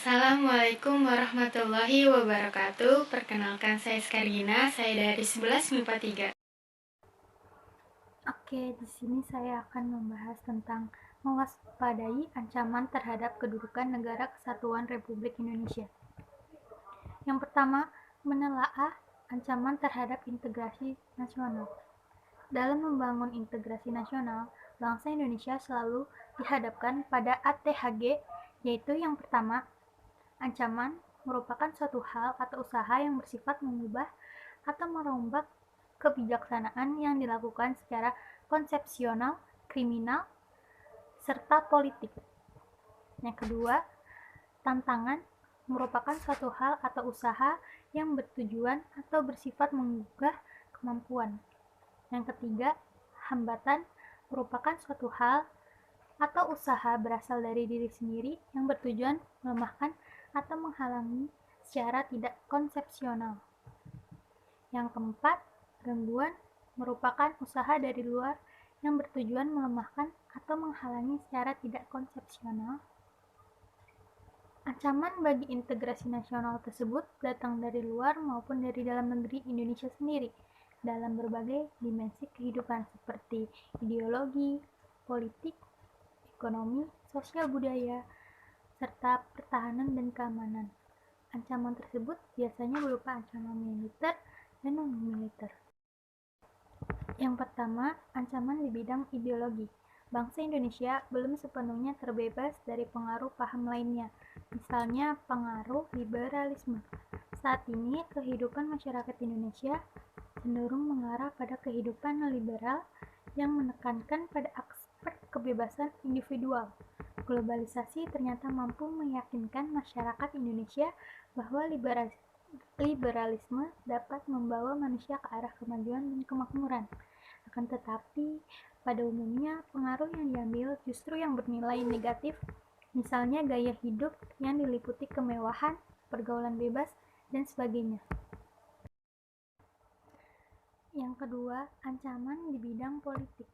Assalamualaikum warahmatullahi wabarakatuh. Perkenalkan saya Skardina, saya dari 11 MIPA 3. Oke, di sini saya akan membahas tentang mewaspadai ancaman terhadap kedudukan Negara Kesatuan Republik Indonesia. Yang pertama, menelaah ancaman terhadap integrasi nasional. Dalam membangun integrasi nasional, bangsa Indonesia selalu dihadapkan pada ATHG, yaitu yang pertama, ancaman merupakan suatu hal atau usaha yang bersifat mengubah atau merombak kebijaksanaan yang dilakukan secara konsepsional, kriminal, serta politik. Yang kedua, tantangan merupakan suatu hal atau usaha yang bertujuan atau bersifat menggugah kemampuan. Yang ketiga, hambatan merupakan suatu hal atau usaha berasal dari diri sendiri yang bertujuan melemahkan atau menghalangi secara tidak konsepsional. Yang keempat, gangguan merupakan usaha dari luar yang bertujuan melemahkan atau menghalangi secara tidak konsepsional. Ancaman bagi integrasi nasional tersebut datang dari luar maupun dari dalam negeri Indonesia sendiri dalam berbagai dimensi kehidupan seperti ideologi, politik, ekonomi, sosial budaya, serta pertahanan dan keamanan. Ancaman tersebut biasanya berupa ancaman militer dan non-militer. Yang pertama, ancaman di bidang ideologi. Bangsa Indonesia belum sepenuhnya terbebas dari pengaruh paham lainnya, misalnya pengaruh liberalisme. Saat ini, kehidupan masyarakat Indonesia cenderung mengarah pada kehidupan liberal yang menekankan pada aspek kebebasan individual. Globalisasi ternyata mampu meyakinkan masyarakat Indonesia bahwa liberalisme dapat membawa manusia ke arah kemajuan dan kemakmuran. Akan tetapi, pada umumnya pengaruh yang diambil justru yang bernilai negatif, misalnya gaya hidup yang diliputi kemewahan, pergaulan bebas, dan sebagainya. Yang kedua, ancaman di bidang politik.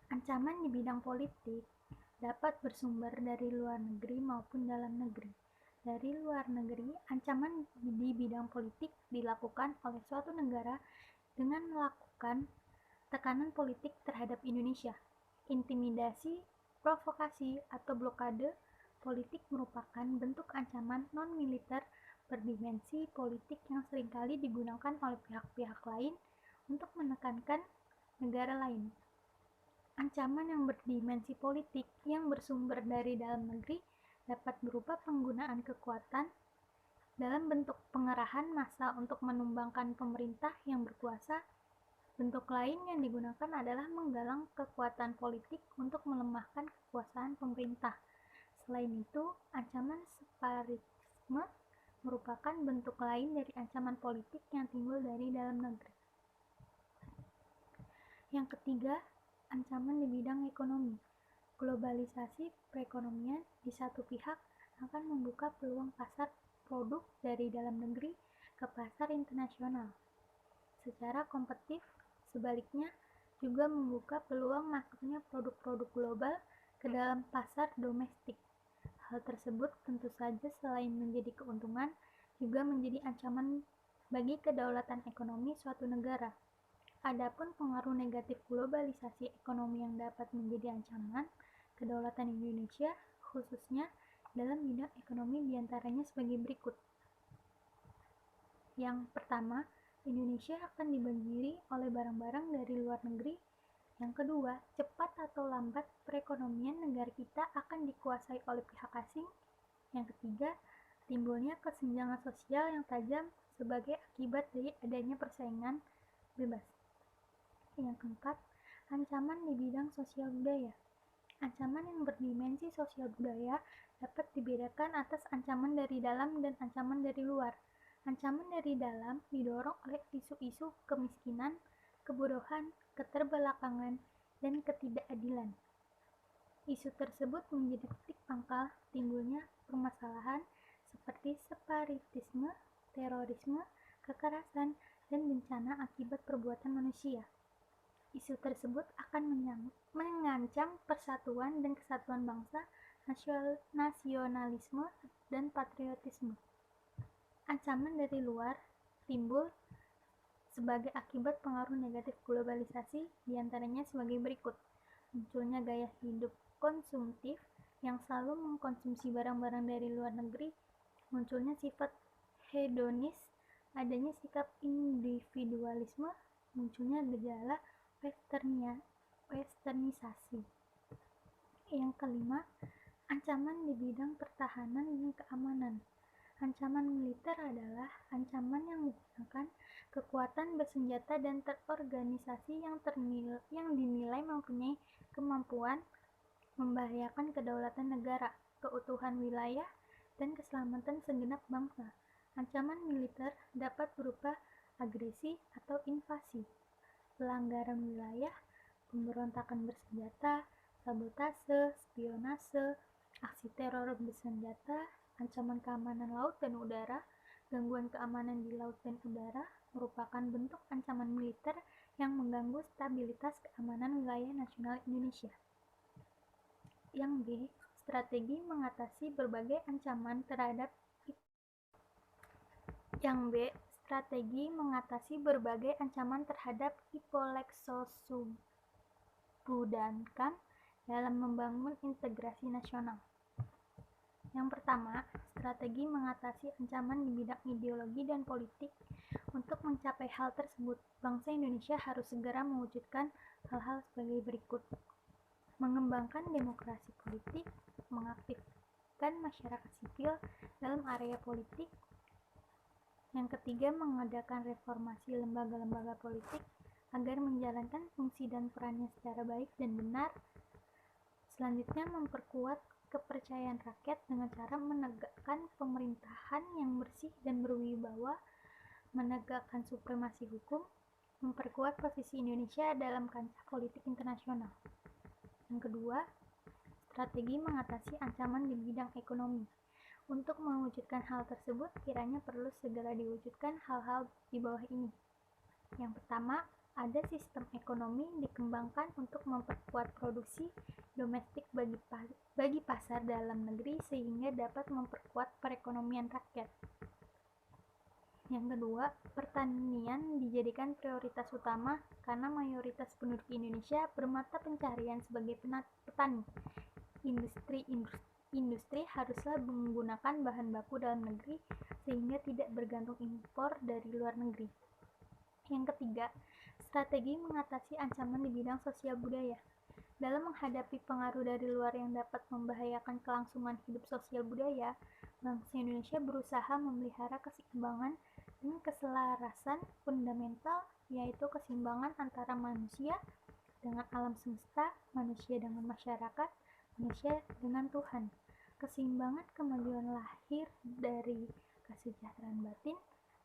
Ancaman di bidang politik dapat bersumber dari luar negeri maupun dalam negeri. Dari luar negeri, ancaman di bidang politik dilakukan oleh suatu negara dengan melakukan tekanan politik terhadap Indonesia. Intimidasi, provokasi, atau blokade politik merupakan bentuk ancaman non-militer berdimensi politik yang seringkali digunakan oleh pihak-pihak lain untuk menekankan negara lain. Ancaman yang berdimensi politik yang bersumber dari dalam negeri dapat berupa penggunaan kekuatan dalam bentuk pengerahan massa untuk menumbangkan pemerintah yang berkuasa. Bentuk lain yang digunakan adalah menggalang kekuatan politik untuk melemahkan kekuasaan pemerintah. Selain itu, ancaman separatisme merupakan bentuk lain dari ancaman politik yang timbul dari dalam negeri. Yang ketiga, ancaman di bidang ekonomi. Globalisasi perekonomian di satu pihak akan membuka peluang pasar produk dari dalam negeri ke pasar internasional. Secara kompetitif, sebaliknya juga membuka peluang masuknya produk-produk global ke dalam pasar domestik. Hal tersebut tentu saja selain menjadi keuntungan, juga menjadi ancaman bagi kedaulatan ekonomi suatu negara. Adapun pengaruh negatif globalisasi ekonomi yang dapat menjadi ancaman kedaulatan Indonesia, khususnya dalam bidang ekonomi diantaranya sebagai berikut. Yang pertama, Indonesia akan dibanjiri oleh barang-barang dari luar negeri. Yang kedua, cepat atau lambat perekonomian negara kita akan dikuasai oleh pihak asing. Yang ketiga, timbulnya kesenjangan sosial yang tajam sebagai akibat dari adanya persaingan bebas. Yang keempat, ancaman di bidang sosial budaya. Ancaman yang berdimensi sosial budaya dapat dibedakan atas ancaman dari dalam dan ancaman dari luar. Ancaman dari dalam didorong oleh isu-isu kemiskinan, kebodohan, keterbelakangan, dan ketidakadilan. Isu tersebut menjadi titik pangkal timbulnya permasalahan seperti separatisme, terorisme, kekerasan, dan bencana akibat perbuatan manusia. Isu tersebut akan mengancam persatuan dan kesatuan bangsa nasionalisme, dan patriotisme. Ancaman dari luar timbul sebagai akibat pengaruh negatif globalisasi, diantaranya sebagai berikut. Munculnya gaya hidup konsumtif yang selalu mengkonsumsi barang-barang dari luar negeri, munculnya sifat hedonis, adanya sikap individualisme, munculnya gejala westernisasi. Yang kelima, ancaman di bidang pertahanan dan keamanan. Ancaman militer adalah ancaman yang menggunakan kekuatan bersenjata dan terorganisasi yang dinilai mempunyai kemampuan membahayakan kedaulatan negara, keutuhan wilayah, dan keselamatan segenap bangsa. Ancaman militer dapat berupa agresi atau invasi, pelanggaran wilayah, pemberontakan bersenjata, sabotase, spionase, aksi teror bersenjata, ancaman keamanan laut dan udara, gangguan keamanan di laut dan udara merupakan bentuk ancaman militer yang mengganggu stabilitas keamanan wilayah nasional Indonesia. Yang B, strategi mengatasi berbagai ancaman terhadap Ipolexosubudankam dalam membangun integrasi nasional. Yang pertama, strategi mengatasi ancaman di bidang ideologi dan politik. Untuk mencapai hal tersebut, bangsa Indonesia harus segera mewujudkan hal-hal sebagai berikut. Mengembangkan demokrasi politik, mengaktifkan masyarakat sipil dalam area politik. Yang ketiga, mengadakan reformasi lembaga-lembaga politik agar menjalankan fungsi dan perannya secara baik dan benar. Selanjutnya, memperkuat kepercayaan rakyat dengan cara menegakkan pemerintahan yang bersih dan berwibawa, menegakkan supremasi hukum, memperkuat posisi Indonesia dalam kancah politik internasional. Yang kedua, strategi mengatasi ancaman di bidang ekonomi. Untuk mewujudkan hal tersebut, kiranya perlu segera diwujudkan hal-hal di bawah ini. Yang pertama, ada sistem ekonomi dikembangkan untuk memperkuat produksi domestik bagi pasar dalam negeri sehingga dapat memperkuat perekonomian rakyat. Yang kedua, pertanian dijadikan prioritas utama karena mayoritas penduduk Indonesia bermata pencaharian sebagai petani. Industri haruslah menggunakan bahan baku dalam negeri sehingga tidak bergantung impor dari luar negeri. Yang ketiga, strategi mengatasi ancaman di bidang sosial budaya. Dalam menghadapi pengaruh dari luar yang dapat membahayakan kelangsungan hidup sosial budaya, bangsa Indonesia berusaha memelihara keseimbangan dan keselarasan fundamental, yaitu keseimbangan antara manusia dengan alam semesta, manusia dengan masyarakat, manusia dengan Tuhan. Keseimbangan kemajuan lahir dari kesejahteraan batin,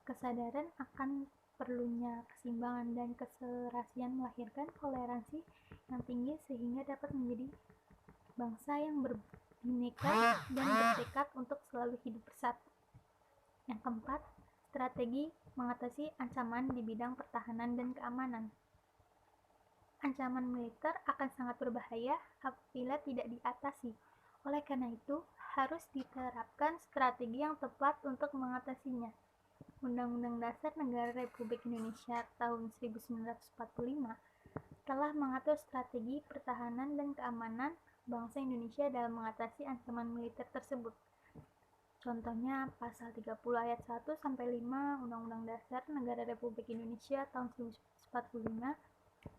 kesadaran akan perlunya keseimbangan dan keserasian melahirkan toleransi yang tinggi sehingga dapat menjadi bangsa yang berbineka dan bertekad untuk selalu hidup bersatu. Yang keempat, strategi mengatasi ancaman di bidang pertahanan dan keamanan. Ancaman militer akan sangat berbahaya apabila tidak diatasi. Oleh karena itu, harus diterapkan strategi yang tepat untuk mengatasinya. Undang-Undang Dasar Negara Republik Indonesia tahun 1945 telah mengatur strategi pertahanan dan keamanan bangsa Indonesia dalam mengatasi ancaman militer tersebut. Contohnya pasal 30 ayat 1 sampai 5 Undang-Undang Dasar Negara Republik Indonesia tahun 1945.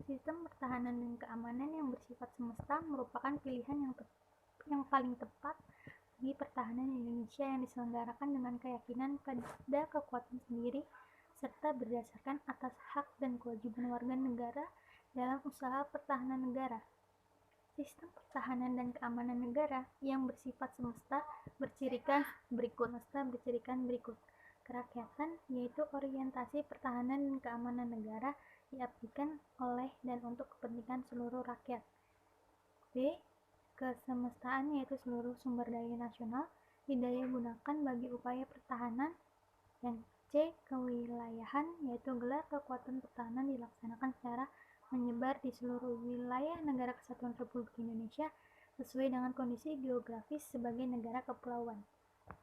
Sistem pertahanan dan keamanan yang bersifat semesta merupakan pilihan yang paling tepat bagi pertahanan Indonesia yang diselenggarakan dengan keyakinan pada kekuatan sendiri serta berdasarkan atas hak dan kewajiban warga negara dalam usaha pertahanan negara. Sistem pertahanan dan keamanan negara yang bersifat semesta bercirikan berikut. Kerakyatan, yaitu orientasi pertahanan dan keamanan negara diabdikan oleh dan untuk kepentingan seluruh rakyat. B. Kesemestaan, yaitu seluruh sumber daya nasional didaya gunakan bagi upaya pertahanan. Yang C. Kewilayahan, yaitu gelar kekuatan pertahanan dilaksanakan secara menyebar di seluruh wilayah negara kesatuan Republik Indonesia sesuai dengan kondisi geografis sebagai negara kepulauan.